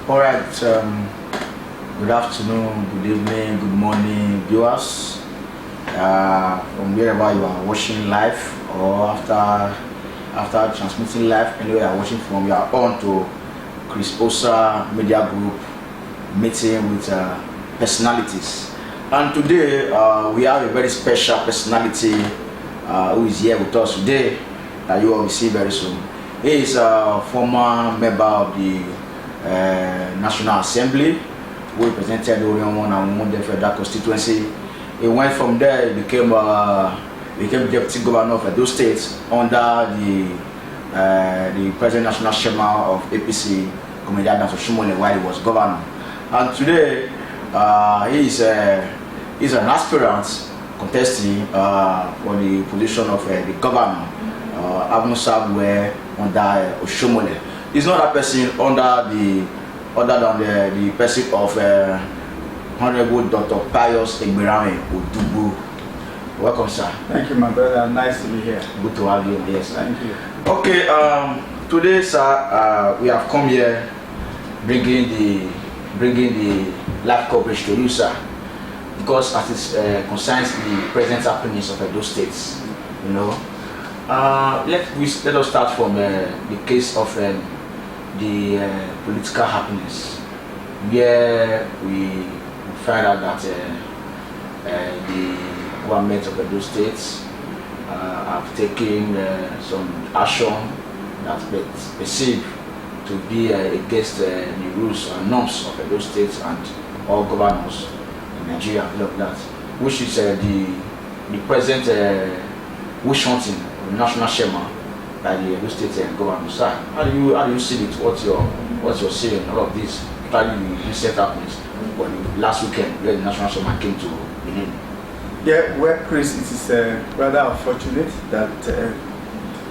All right. Good afternoon, good evening, good morning, viewers. From wherever you are watching live or after transmitting live, anywhere you are watching from, you are on to Chris Osa Media Group meeting with personalities. And today we have a very special personality who is here with us today that you will see very soon. He is a former member of the National Assembly who represented Orion 1 and 1 Federal Constituency. He went from there, he became Deputy Governor of Edo State under the present National Chairman of APC, Comrade Adams Oshomole, while he was governor. And today he's an aspirant contesting for the position of the governor, having served under Oshomole. He's not a person other than the person of Honorable Dr. Pius Odubu. Welcome, sir. Thank you, my brother. Nice to be here. Good to have you. Yes. Thank you. Okay. Today, sir, we have come here bringing the live coverage to you, sir, because as it concerns the present happenings of those states, you know. Let us start from the case of the political happiness, where we find out that the government of those states have taken some action that perceived to be against the rules and norms of those states and all governors in Nigeria, like that, which is the present witch hunting of the national chairman by the Edo State government. Sir, how do you see it? What's your seeing all of this? Probably the recent happenings, but last weekend where the national chairman came to Benin. Yeah, well, Chris, it is rather unfortunate that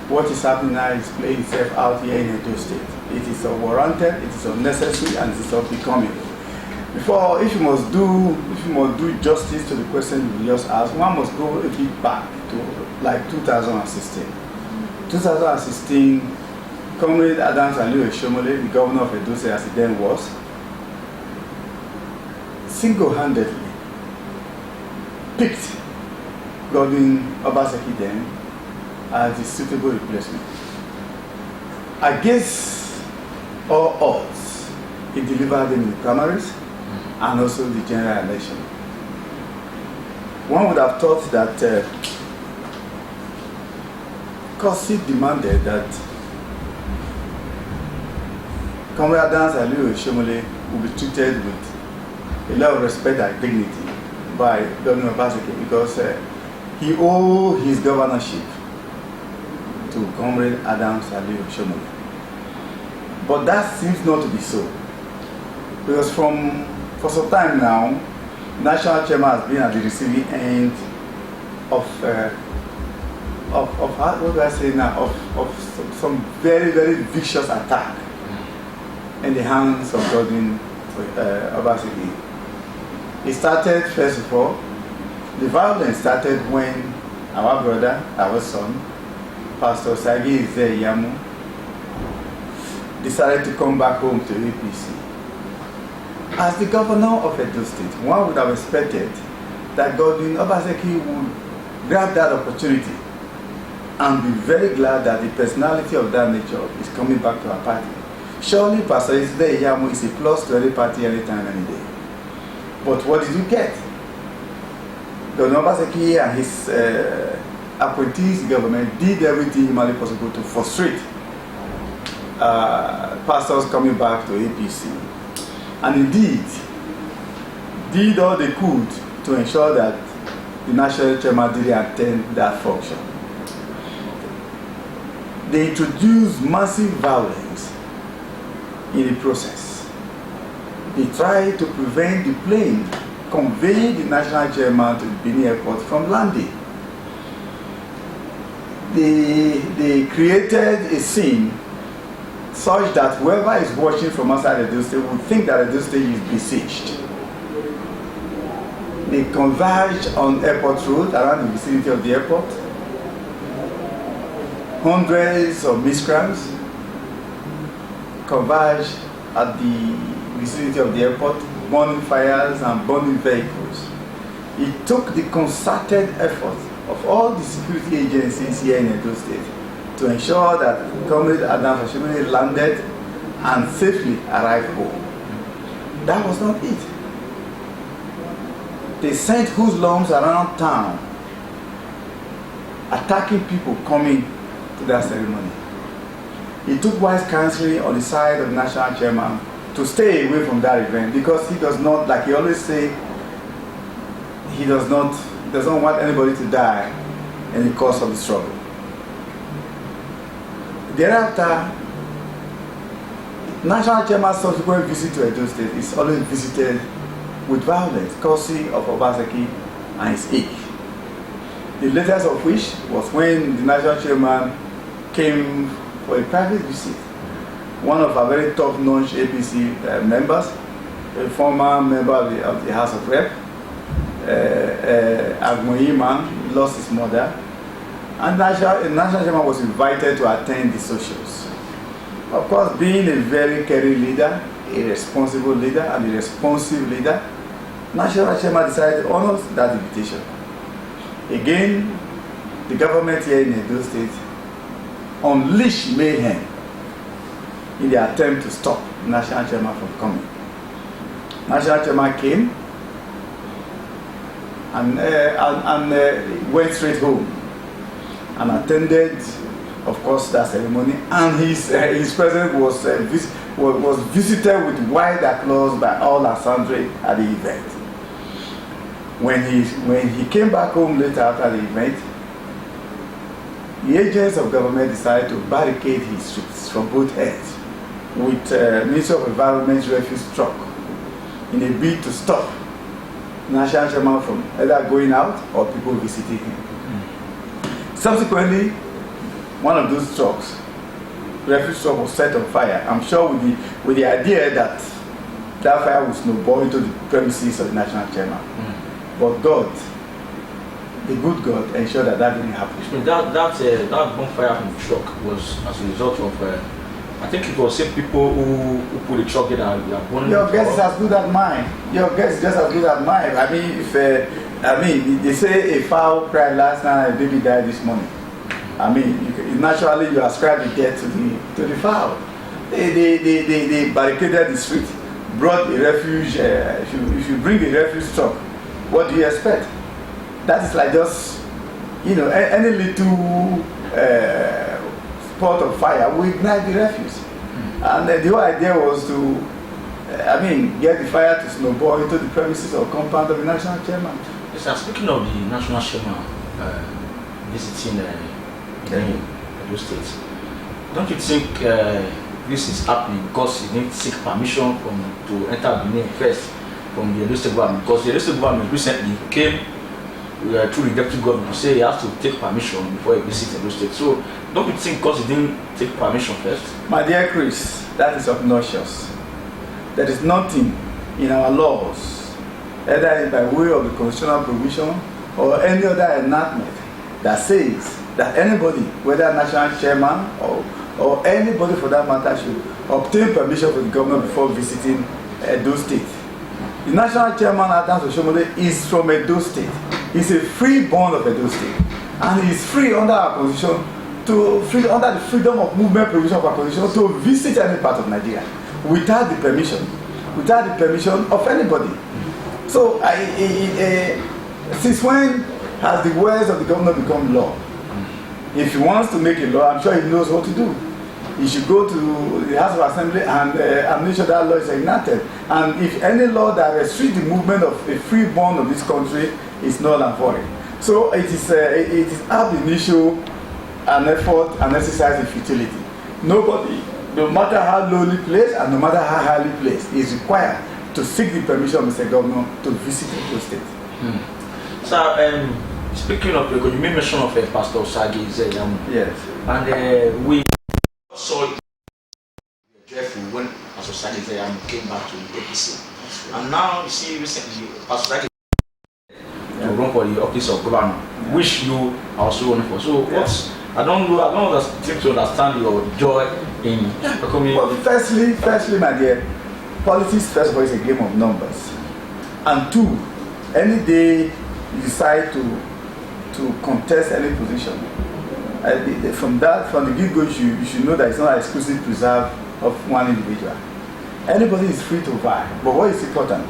what is happening now is playing itself out here in Edo State. It is unwarranted, it is unnecessary, and it is unbecoming. If you must do justice to the question you just asked, one must go a bit back to like 2016. 2016, Comrade Adams Oshomole, the governor of Edo State as he then was, single-handedly picked Godwin Obaseki then as the suitable replacement. Against all odds, he delivered them in the primaries and also the general election. One would have thought that Kosi demanded that Comrade Adams Oshomole will be treated with a lot of respect and dignity by Governor Obaseki, because he owed his governorship to Comrade Adams Oshomole. But that seems not to be so, because for some time now, National Chairman has been at the receiving end of what do I say now? Of some very, very vicious attack in the hands of Godwin Obaseki. It started, first of all, the violence started when our brother, our son, Pastor Sagi Yamu, decided to come back home to APC. As the governor of Edo State, one would have expected that Godwin Obaseki would grab that opportunity and be very glad that the personality of that nature is coming back to our party. Surely Pastor Yamu is a plus to any party anytime, any day. But what did you get? Governor Obaseki and his appointees government did everything humanly possible to frustrate pastors coming back to APC, and indeed did all they could to ensure that the national chairman didn't attend that function. They introduced massive violence in the process. They tried to prevent the plane conveying the national chairman to the Benin airport from landing. They created a scene such that whoever is watching from outside Edo State would think that Edo State is besieged. They converged on Airport Road around the vicinity of the airport. Hundreds of miscreants converged at the vicinity of the airport, burning fires and burning vehicles. It took the concerted effort of all the security agencies here in Edo State to ensure that Comrade Adam Fashimile landed and safely arrived home. That was not it. They sent hoodlums around town attacking people coming to that ceremony. It took wise counseling on the side of the national chairman to stay away from that event, because he does not, like he always say, he doesn't want anybody to die in the course of the struggle. Thereafter, national chairman's subsequent visit to Edo State is always visited with violence, courtesy of Obaseki and his aide. The latest of which was when the national chairman came for a private visit. One of our very top-notch APC members, a former member of the House of Rep, Agmoyiman, lost his mother, and the national chairman was invited to attend the socials. Of course, being a very caring leader, a responsible leader, and a responsive leader, national chairman decided to honor that invitation. Again, the government here in Edo State unleashed mayhem in the attempt to stop national chairman from coming. National chairman came and went straight home and attended, of course, that ceremony, and his presence was visited with wide applause by all and sundry at the event. When he came back home later after the event, the agents of government decided to barricade his streets from both ends with Ministry of Environment refuse truck in a bid to stop national chairman from either going out or people visiting him. Subsequently, one of those trucks, refuse truck, was set on fire. I'm sure with the idea that fire would snowball into the premises of the national chairman. But God, the good God, ensured that didn't happen. That bonfire from the truck was as a result of, I think it was same people who put the truck in and they are burning. Your guess is as good as mine. Your guess is just as good as mine. I mean, if they say a fowl cried last night and a baby died this morning. I mean, naturally you ascribe the death to the fowl. They barricaded the street, brought a refuge. If you bring a refuge truck, what do you expect? That is like just, any little spot of fire will ignite the refuse. And the whole idea was to, get the fire to snowball into the premises or compound of the national chairman. Yes, speaking of the national chairman visiting Edo State, don't you think this is happening because he needs to seek permission to enter Benin first from the Edo State government? Because the Edo State government recently came through the deputy government to say he has to take permission before he visits Edo State. So don't you think because he didn't take permission first? My dear Chris, that is obnoxious. There is nothing in our laws, either by way of the constitutional provision or any other enactment, that says that anybody, whether national chairman or anybody for that matter, should obtain permission from the government before visiting Edo State. The national chairman, Adam Fashimile, is from Edo State. He's a free-born of Edo State, and he is free under our constitution under the freedom of movement provision of our constitution to visit any part of Nigeria without the permission of anybody. So, since when has the words of the governor become law? If he wants to make a law, I'm sure he knows what to do. He should go to the House of Assembly and make sure that law is enacted. And if any law that restricts the movement of a free-born of this country is null and void. So it is ab initio an effort, an exercise in futility. Nobody, no matter how lowly placed and no matter how highly placed, is required to seek the permission of Mr. Governor to visit the state. So, speaking of, you made mention of Pastor Osagi Zeyam. Yes. And we saw it joyful when Pastor Osagi Zeyam came back to the APC. And now you see recently Pastor Osagi to run for the office of governor, which you are also running for. So what's I don't seem to understand your joy in becoming. Well, firstly, my dear, politics, first of all, is a game of numbers. And two, any day you decide to contest any position, from the get-go, you should know that it's not an exclusive preserve of one individual. Anybody is free to vie, but what is important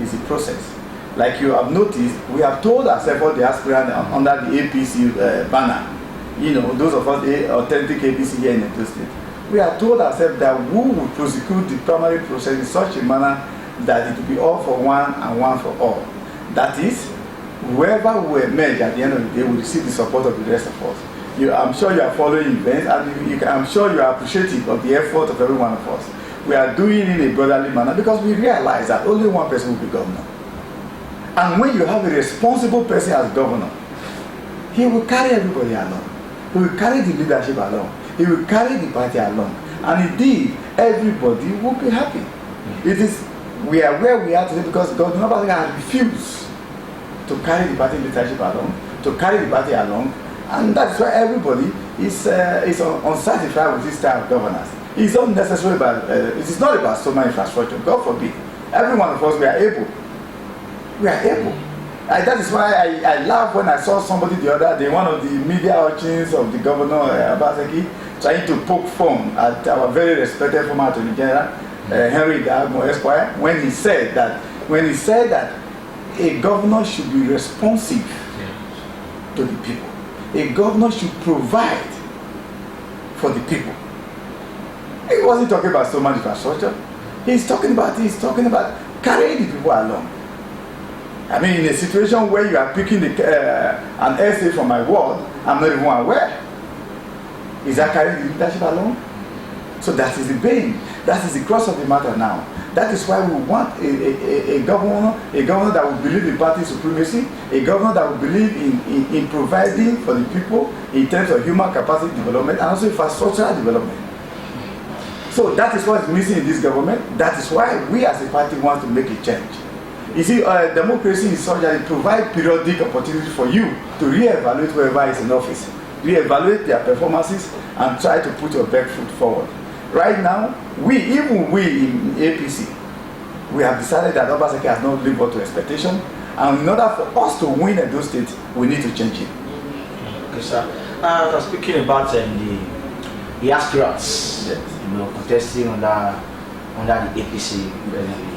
is the process. Like you have noticed, we have told ourselves, all the aspirants under the APC banner, those of us authentic APC here in Edo State, we have told ourselves that we will prosecute the primary process in such a manner that it will be all for one and one for all. That is, whoever will emerge at the end of the day will receive the support of the rest of us. I'm sure you are following events, and I'm sure you are appreciative of the effort of every one of us. We are doing it in a brotherly manner because we realize that only one person will be governor. And when you have a responsible person as governor, he will carry everybody along. He will carry the leadership along. He will carry the party along. And indeed, everybody will be happy. We are where we are today because Governor Oba has refused to carry the party leadership along, to carry the party along. And that's why everybody is unsatisfied with this type of governance. It's not necessarily about, it is not about so much infrastructure. God forbid. Every one of us, we are able. That is why I laughed when I saw somebody the other day, one of the media urchins of the governor, Abaseki, trying to poke fun at our very respected former Attorney General, Henry Dagmo Esquire, when he said that a governor should be responsive to the people. A governor should provide for the people. He wasn't talking about so much infrastructure. He's talking about carrying the people along. I mean, in a situation where you are picking an essay from my ward, I'm not even aware. Is that carrying the leadership along? So that is the bane. That is the cross of the matter now. That is why we want a governor that will believe in party supremacy, a governor that will believe in providing for the people in terms of human capacity development and also infrastructural development. So that is what is missing in this government. That is why we as a party want to make a change. You see, democracy is such that it provides periodic opportunity for you to re-evaluate whoever is in office, re-evaluate their performances and try to put your best foot forward. Right now, we in APC, we have decided that Obaseki has not lived up to expectation, and in order for us to win Edo State, we need to change it. Okay, sir. Speaking about the aspirants, yes, contesting under the APC presently,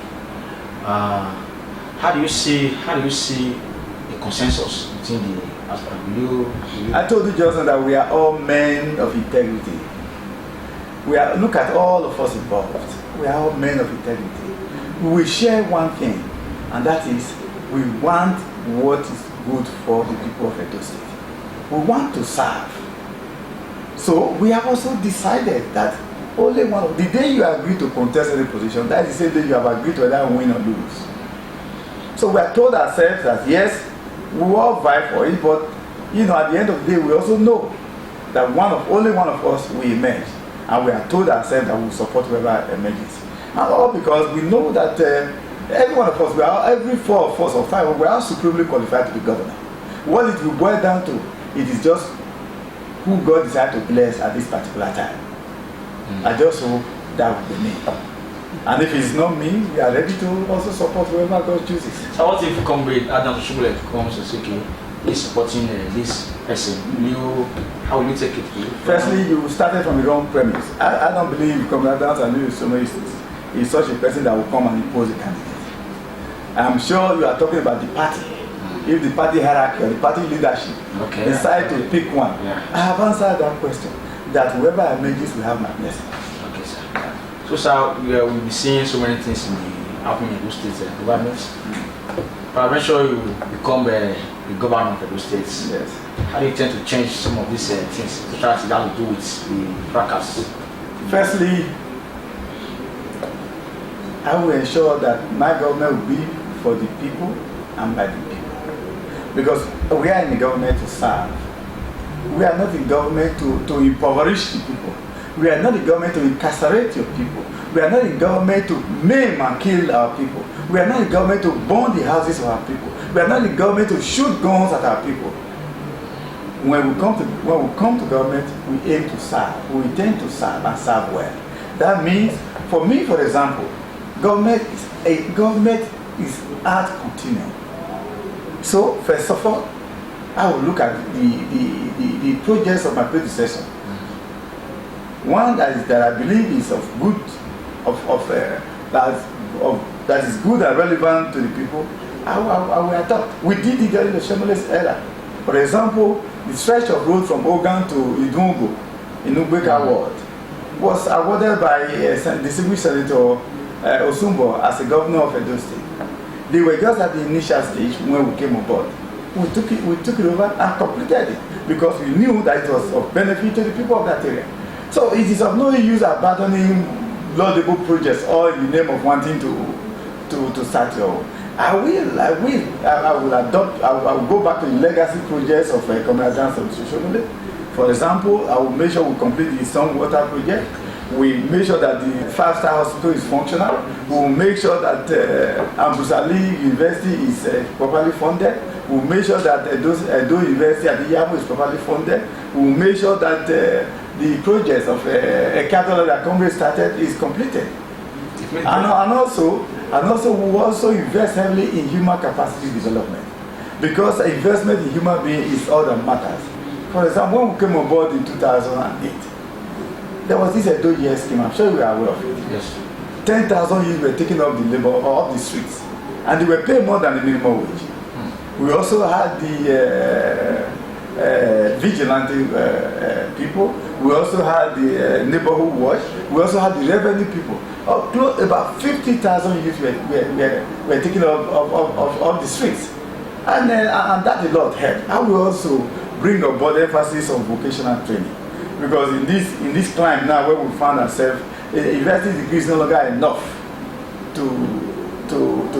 how do you see a consensus between the aspirants? I told you just now that we are all men of integrity. Look at all of us involved. We are all men of integrity. We share one thing, and that is we want what is good for the people of Edo State. We want to serve. So we have also decided that only the day you agree to contest any position, that is the same day you have agreed to whether win or lose. So we have told ourselves that yes, we will all vie for it, but at the end of the day, we also know that only one of us will emerge. And we have told ourselves that we will support whoever emerges. And all because we know that every one of us, every four of us or five, we are supremely qualified to be governor. What it will boil down to, it is just who God decided to bless at this particular time. I just hope that will be me. And if it's not me, we are ready to also support whoever God chooses. So what if Comrade Adam Shubule comes and says, okay, he's supporting this person? How will you take it? Firstly, you started from the wrong premise. I don't believe Comrade Adam is such a person that will come and impose a candidate. I'm sure you are talking about the party. If the party hierarchy or the party leadership decide to pick one, I have answered that question. That whoever emerges will have my blessing. Okay, sir. So, sir, we'll be seeing so many things happening in those states governments. But I'm sure you will become the governor of those states. Yes. How do you intend to change some of these things that have to do with the fracas? Firstly, I will ensure that my government will be for the people and by the people. Because we are in the government to serve. We are not in government to impoverish the people. We are not in government to incarcerate your people. We are not in government to maim and kill our people. We are not in government to burn the houses of our people. We are not in government to shoot guns at our people. When we come to government, we aim to serve. We intend to serve and serve well. That means, for me, for example, government is ad continuum. So first of all, I will look at the projects of my predecessor. One that I believe is of good, that is good and relevant to the people, I will adopt. We did it during the Shemales era. For example, the stretch of road from Ogan to Idungo in Ubeka Ward was awarded by distinguished Senator Osumbo as a governor of Edo State. They were just at the initial stage when we came on board. We took it over and completed it because we knew that it was of benefit to the people of that area. So it is of no use abandoning laudable projects all in the name of wanting to start your own. I will go back to the legacy projects of Comrade Johnson. For example, I will make sure we complete the stormwater project. We make sure that the 5-star hospital is functional. We will make sure that Ambusali University is properly funded. We will make sure that Edo University at the Yamo is properly funded. We will make sure that the projects of a catalog that Congress started is completed. And also we will also invest heavily in human capacity development, because investment in human beings is all that matters. For example, when we came on board in 2008, there was this Edo Year scheme. I'm sure you are aware of it. Yes. 10,000 youths were taken off the labor or off the streets, and they were paid more than the minimum wage. We also had the vigilante people. We also had the neighborhood watch. We also had the revenue people. About 50,000 youths were taken off the streets, and that a lot helped. I will also bring about emphasis on vocational training, because in this climate now where we find ourselves, a university degree is no longer enough to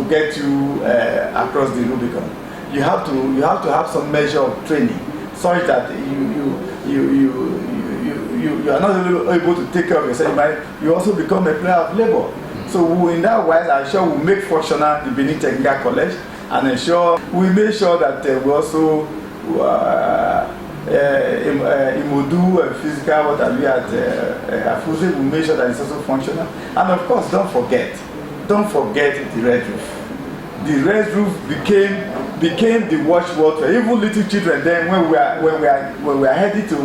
get you across the Rubicon. You have to have some measure of training, such that you are not able to take care of yourself. You also become a player of labor. So in that way, I'm sure we'll make functional the Benin Technical College, and ensure we make sure that we also Imodu physical what have you at Afuze, we make sure that it's also functional. And of course, don't forget the red roof. The red roof became the watchword for even little children. Then when we are headed to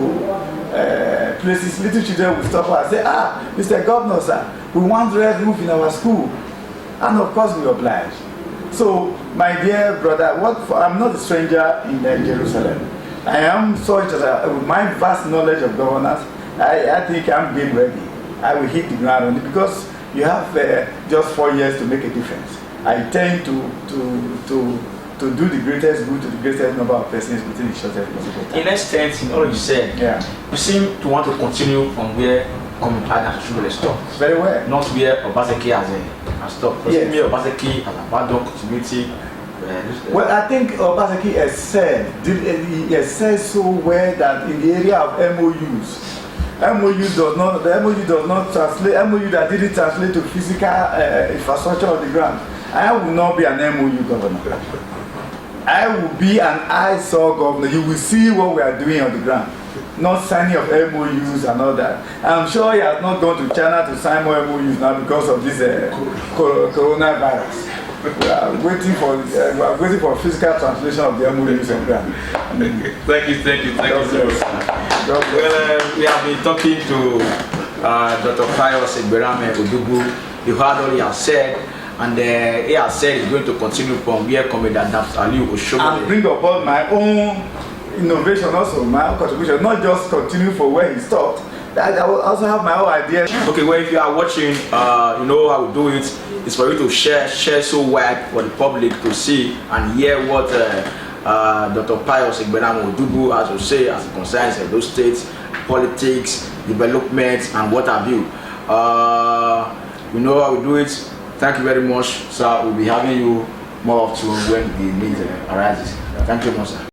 places, little children will stop us and say, Mr. Governor, sir, we want red roof in our school. And of course we oblige. So my dear brother, I'm not a stranger in Jerusalem. I am such that with my vast knowledge of governance, I think I'm being ready. I will hit the ground on it, because you have just 4 years to make a difference. I intend to do the greatest good to the greatest number of persons within the shortest possible time. In essence, in all you said, you seem to want to continue from where Comrade Johnson stopped. Very well. Not where Obaseki has stopped. Because me, Obaseki has abandoned continuity. Well, I think Obaseki has said so well that in the area of MOUs, the MOU does not translate, MOU that didn't translate to physical infrastructure on the ground. I will not be an MOU governor. I will be an eyesore governor. You will see what we are doing on the ground, not signing of MOUs and all that. I'm sure he has not gone to China to sign more MOUs now because of this coronavirus. We are waiting for physical translation of the MOUs on the ground. Thank you so much. Well, we have been talking to Dr. Pius Odubu. You heard all he has said, and he has said he's going to continue from where Comrade Aliu Oshomole. And bring about my own innovation, also my own contribution, not just continue for where he stopped. I will also have my own ideas. Okay, well, if you are watching, you know how we do it. It's for you to share so wide for the public to see and hear what Dr. Pius Odubu has to say as it concerns those states, politics, development, and what have you. You know how we do it. Thank you very much, sir. We'll be having you more often when the need arises. Thank you much, sir.